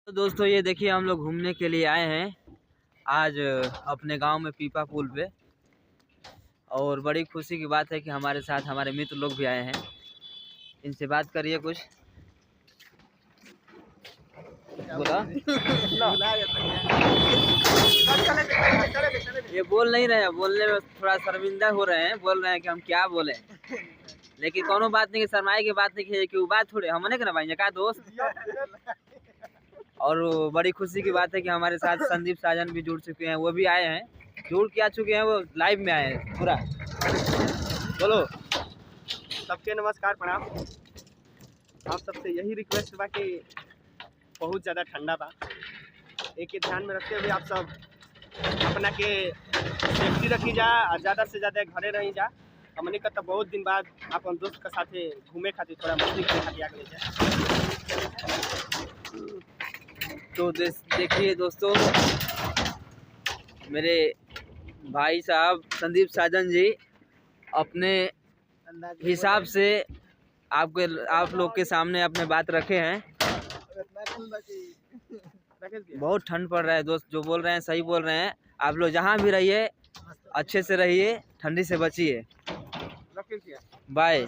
तो दोस्तों ये देखिए हम लोग घूमने के लिए आए हैं आज अपने गांव में पीपा पुल पे। और बड़ी खुशी की बात है कि हमारे साथ हमारे मित्र लोग भी आए हैं। इनसे बात करिए कुछ। बोला ये बोल नहीं रहे हैं, बोलने में थोड़ा शर्मिंदा हो रहे हैं, बोल रहे हैं कि हम क्या बोले। लेकिन कोनो बात नहीं, शर्माए की बात नहीं है कि वो बात थोड़े हमने के ना भाई का दोस्त। और बड़ी खुशी की बात है कि हमारे साथ संदीप साजन भी जुड़ चुके हैं, वो भी आए हैं, जुड़ के आ चुके हैं, वो लाइव में आए हैं पूरा। बोलो। सबके नमस्कार प्रणाम। आप सबसे यही रिक्वेस्ट बा कि बहुत ज़्यादा ठंडा बा, एक ध्यान में रखते हुए आप सब अपना के सेफ्टी रखी जा और ज़्यादा से ज़्यादा घरे रही जा। हमने का तो बहुत दिन बाद अपन दोस्त के साथ घूमे खातिर थोड़ा मस्ती करे खातिर आगे ले जाए। तो देखिए दोस्तों, मेरे भाई साहब संदीप साजन जी अपने हिसाब से आप लोग के सामने अपने बात रखे हैं। बहुत ठंड पड़ रहा है दोस्त, जो बोल रहे हैं सही बोल रहे हैं। आप लोग जहाँ भी रहिए अच्छे से रहिए, ठंडी से बचिए। बाय।